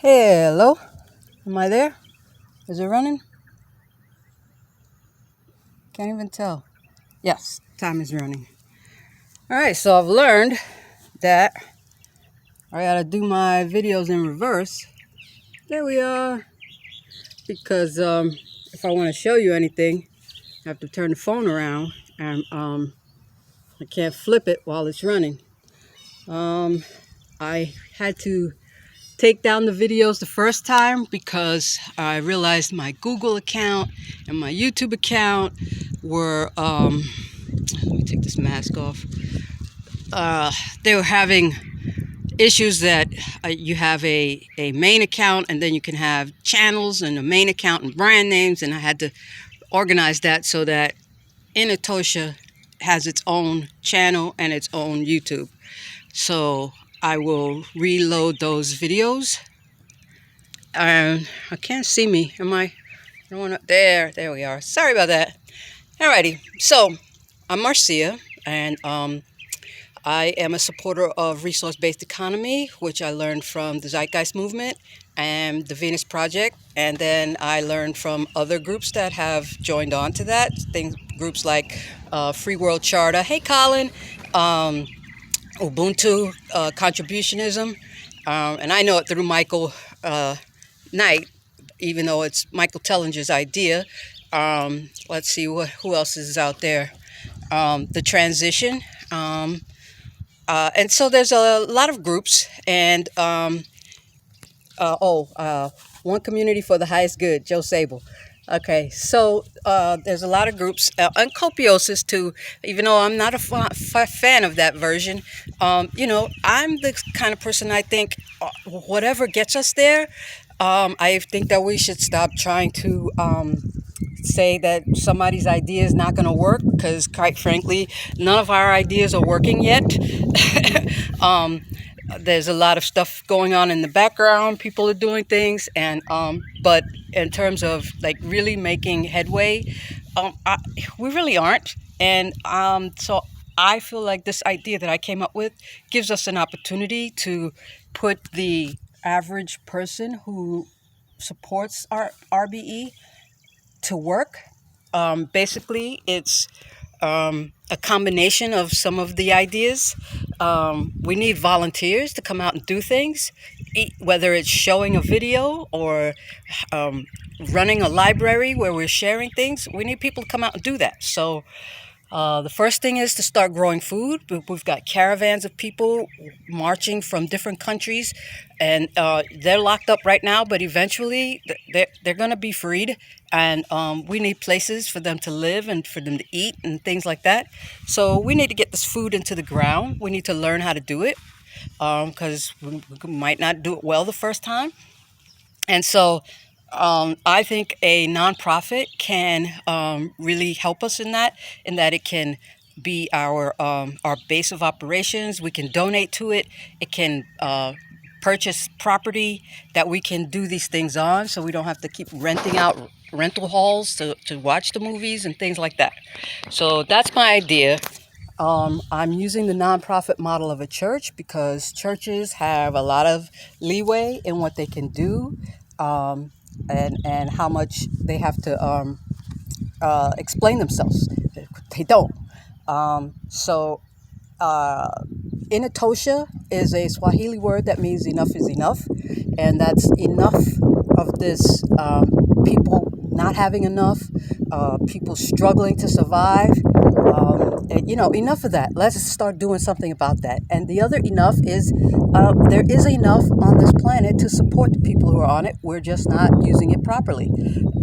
Hello, am I there? Is it running? Can't even tell. Yes, time is running. All right, so I've learned that I gotta do my videos in reverse. There we are. Because if I want to show you anything, I have to turn the phone around, and I can't flip it while it's running. I had to take down the videos the first time because I realized my Google account and my YouTube account were, let me take this mask off. They were having issues that you have a main account, and then you can have channels and a main account and brand names, and I had to organize that so that Inatosha has its own channel and its own YouTube. So I will reload those videos. I can't see me. Am I? I don't want to. There we are. Sorry about that. Alrighty. So I'm Marcia, and I am a supporter of resource-based economy, which I learned from the Zeitgeist movement and the Venus Project, and then I learned from other groups that have joined on to that. Groups like Free World Charter. Hey, Colin. Ubuntu contributionism, and I know it through Michael Knight, even though it's Michael Tellinger's idea. Let's see who else is out there. The transition, and so there's a lot of groups, and one community for the highest good, Joe Sable. Okay, so there's a lot of groups, and Copiosis too, even though I'm not a fan of that version. I'm the kind of person, I think, whatever gets us there. I think that we should stop trying to say that somebody's idea is not going to work, because quite frankly, none of our ideas are working yet. There's a lot of stuff going on in the background. People are doing things, and but in terms of like really making headway, we really aren't. And so I feel like this idea that I came up with gives us an opportunity to put the average person who supports our RBE to work. Basically, it's a combination of some of the ideas. We need volunteers to come out and do things, whether it's showing a video or running a library where we're sharing things. We need people to come out and do that. So the first thing is to start growing food. We've got caravans of people marching from different countries, and they're locked up right now, but eventually they're going to be freed, and we need places for them to live and for them to eat and things like that. So we need to get this food into the ground. We need to learn how to do it, because we might not do it well the first time. And so I think a nonprofit can really help us in that it can be our base of operations. We can donate to it. It can purchase property that we can do these things on, so we don't have to keep renting out rental halls to watch the movies and things like that. So that's my idea. I'm using the nonprofit model of a church because churches have a lot of leeway in what they can do. And how much they have to explain themselves. They don't. Inatosha is a Swahili word that means enough is enough, and that's enough of this people not having enough, people struggling to survive. Enough of that. Let's start doing something about that. And the other enough is there is enough on this planet to support the people who are on it. We're just not using it properly.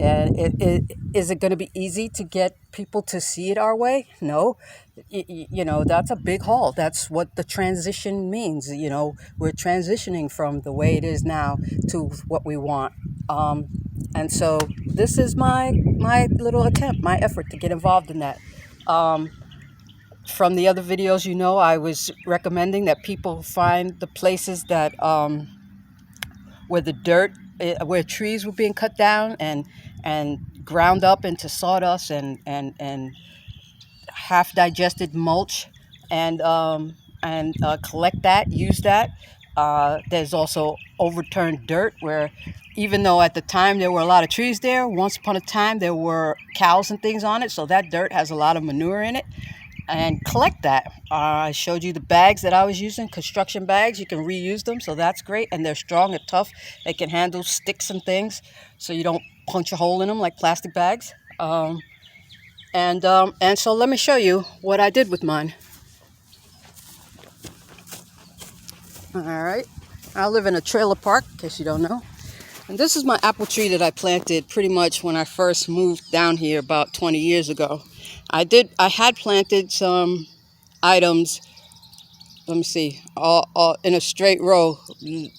And is it going to be easy to get people to see it our way? No. That's a big haul. That's what the transition means. We're transitioning from the way it is now to what we want. And so this is my little attempt, my effort to get involved in that. From the other videos, I was recommending that people find the places that where the dirt, where trees were being cut down and ground up into sawdust and half digested mulch, and collect that, use that. There's also overturned dirt where even though at the time there were a lot of trees there, once upon a time there were cows and things on it, so that dirt has a lot of manure in it. And collect that. I showed you the bags that I was using, construction bags. You can reuse them, so that's great. And they're strong and tough. They can handle sticks and things, so you don't punch a hole in them like plastic bags. And so let me show you what I did with mine. All right. I live in a trailer park, in case you don't know. And this is my apple tree that I planted pretty much when I first moved down here about 20 years ago. I had planted some items, let me see, all in a straight row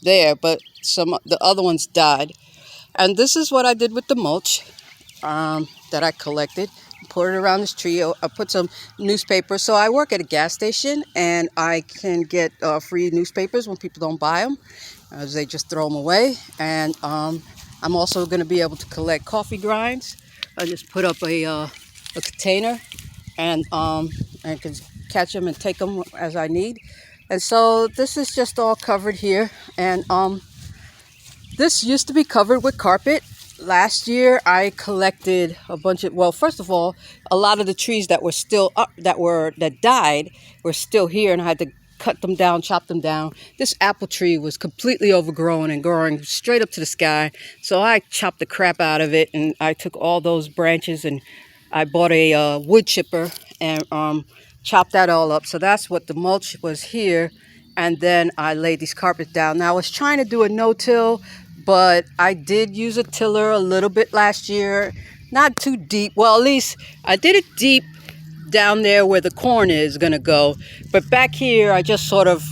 there, but the other ones died. And this is what I did with the mulch that I collected. Put it around this tree. I put some newspapers. So I work at a gas station, and I can get free newspapers when people don't buy them. They just throw them away. And I'm also going to be able to collect coffee grinds. I just put up a container, and I can catch them and take them as I need. And so this is just all covered here. And this used to be covered with carpet. Last year I collected a bunch of, well, first of all, a lot of the trees that were still up, that died, were still here, and I had to cut them down, chop them down. This apple tree was completely overgrown and growing straight up to the sky. So I chopped the crap out of it, and I took all those branches, and I bought a wood chipper and chopped that all up. So that's what the mulch was here. And then I laid these carpets down. Now I was trying to do a no-till, but I did use a tiller a little bit last year. Not too deep. Well, at least I did it deep down there where the corn is going to go. But back here, I just sort of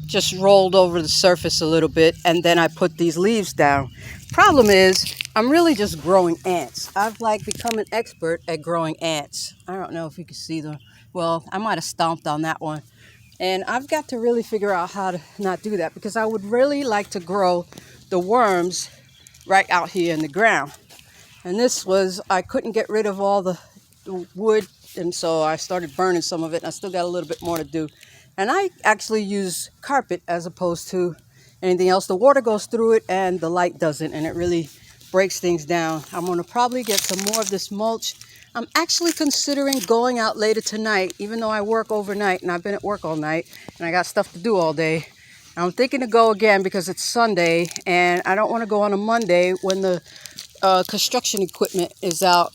just rolled over the surface a little bit, and then I put these leaves down. Problem is, I'm really just growing ants. I've become an expert at growing ants. I don't know if you can see them. Well, I might have stomped on that one. And I've got to really figure out how to not do that, because I would really like to grow the worms right out here in the ground. And I couldn't get rid of all the wood, and so I started burning some of it, and I still got a little bit more to do. And I actually use carpet as opposed to anything else. The water goes through it and the light doesn't, and it really breaks things down. I'm going to probably get some more of this mulch. I'm actually considering going out later tonight, even though I work overnight, and I've been at work all night, and I got stuff to do all day. I'm thinking to go again because it's Sunday, and I don't want to go on a Monday when the construction equipment is out,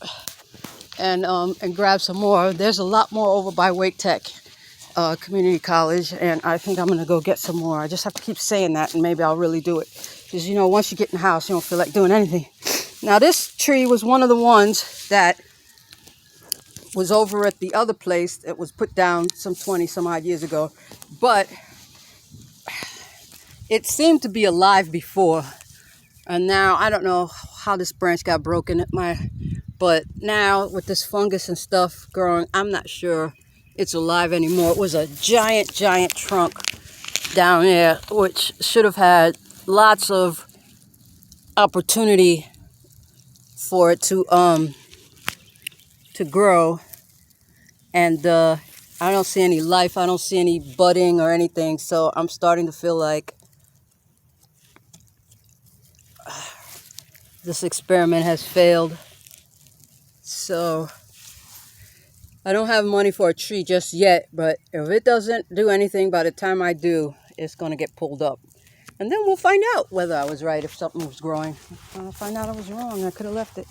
and grab some more. There's a lot more over by Wake Tech Community College, and I think I'm going to go get some more. I just have to keep saying that, and maybe I'll really do it. Because, once you get in the house, you don't feel like doing anything. Now, this tree was one of the ones that was over at the other place that was put down some 20 some odd years ago. But it seemed to be alive before, and now I don't know how this branch got broken but now with this fungus and stuff growing, I'm not sure it's alive anymore. It was a giant trunk down there, which should have had lots of opportunity for it to grow, and I don't see any life. I don't see any budding or anything, so I'm starting to feel like this experiment has failed. So I don't have money for a tree just yet, but if it doesn't do anything by the time I do, it's going to get pulled up. And then we'll find out whether I was right, if something was growing. I'll find out I was wrong. I could have left it.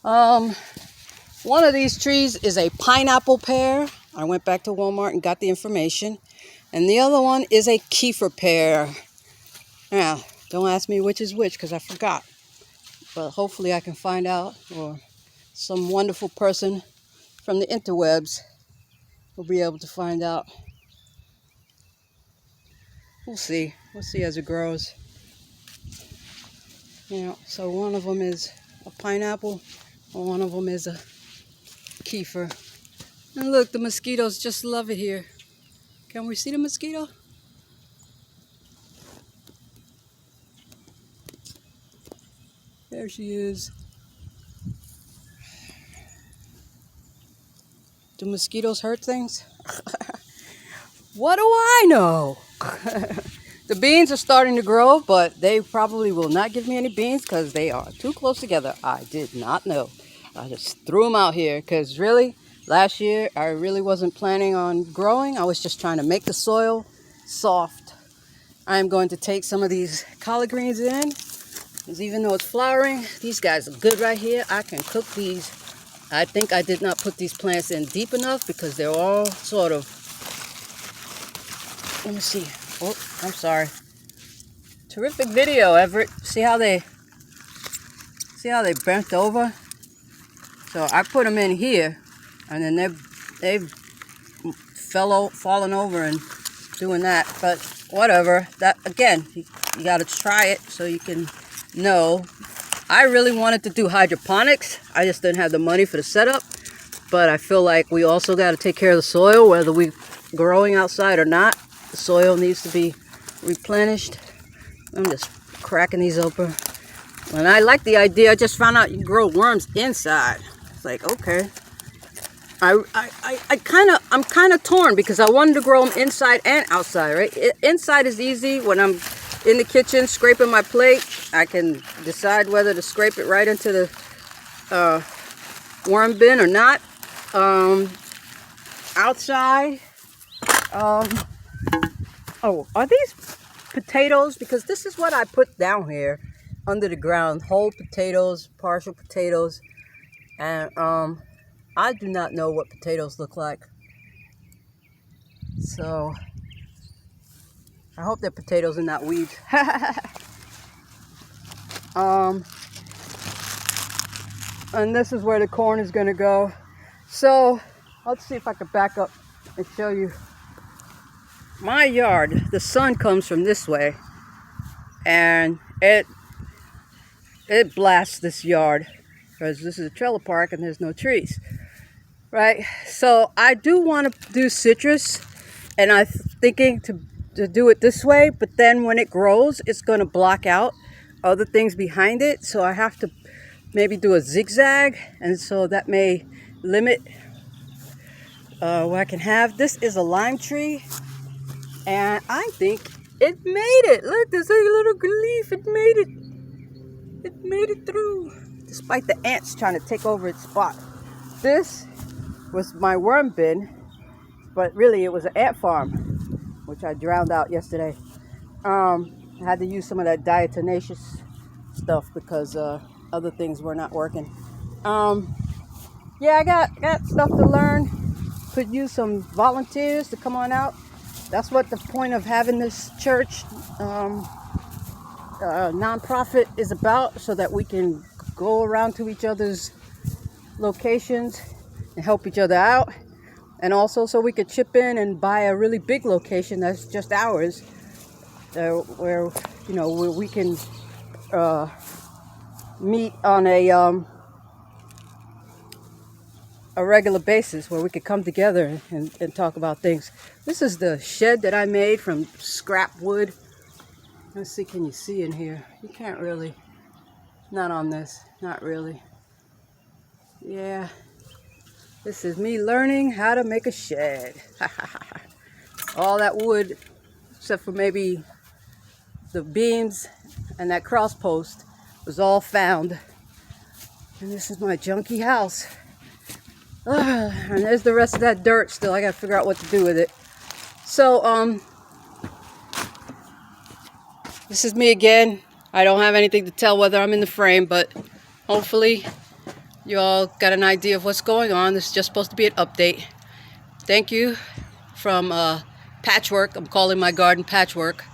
One of these trees is a pineapple pear. I went back to Walmart and got the information. And the other one is a kefir pear. Now, don't ask me which is which because I forgot. But hopefully I can find out, or some wonderful person from the interwebs will be able to find out. We'll see. We'll see as it grows. So one of them is a pineapple, and one of them is a kefir. And look, the mosquitoes just love it here. Can we see the mosquito? There she is. Do mosquitoes hurt things? What do I know? The beans are starting to grow, but they probably will not give me any beans because they are too close together. I did not know. I just threw them out here because really, last year I really wasn't planning on growing. I was just trying to make the soil soft. I am going to take some of these collard greens in, because even though it's flowering, these guys are good right here. I can cook these. I think I did not put these plants in deep enough because they're all sort of, let me see. Oh, I'm sorry. Terrific video, Everett. See how they bent over? So I put them in here, and then they've fallen over and doing that. But whatever. That again, you got to try it so you can know. I really wanted to do hydroponics. I just didn't have the money for the setup. But I feel like we also got to take care of the soil, whether we're growing outside or not. The soil needs to be replenished. I'm just cracking these open. And I like the idea. I just found out you can grow worms inside. It's like, okay. I'm kind of torn because I wanted to grow them inside and outside, right? Inside is easy. When I'm in the kitchen scraping my plate, I can decide whether to scrape it right into the worm bin or not. Outside, oh, are these potatoes? Because this is what I put down here under the ground. Whole potatoes, partial potatoes. And I do not know what potatoes look like. So I hope they're potatoes and not weeds. And this is where the corn is going to go. So let's see if I can back up and show you. My yard, the sun comes from this way, and it blasts this yard because this is a trailer park and there's no trees, right? So I do want to do citrus, and I'm thinking to do it this way, but then when it grows, it's going to block out other things behind it. So I have to maybe do a zigzag, and so that may limit what I can have. This is a lime tree. And I think it made it. Look, there's a little leaf. It made it. It made it through. Despite the ants trying to take over its spot. This was my worm bin, but really it was an ant farm, which I drowned out yesterday. I had to use some of that diatomaceous stuff because other things were not working. Yeah, I got stuff to learn. Could use some volunteers to come on out. That's what the point of having this church nonprofit is about, so that we can go around to each other's locations and help each other out, and also so we could chip in and buy a really big location that's just ours, where where we can meet on a regular basis, where we could come together and talk about things. This is the shed that I made from scrap wood. Let's see, can you see in here? You can't really. Not on this, not really. Yeah, this is me learning how to make a shed. All that wood, except for maybe the beams and that cross post, was all found. And this is my junky house. And there's the rest of that dirt still. I gotta figure out what to do with it. So, this is me again. I don't have anything to tell whether I'm in the frame, but hopefully you all got an idea of what's going on. This is just supposed to be an update. Thank you from Patchwork. I'm calling my garden Patchwork.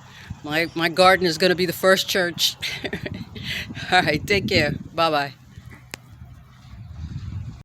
My garden is going to be the first church. All right, take care. Bye-bye.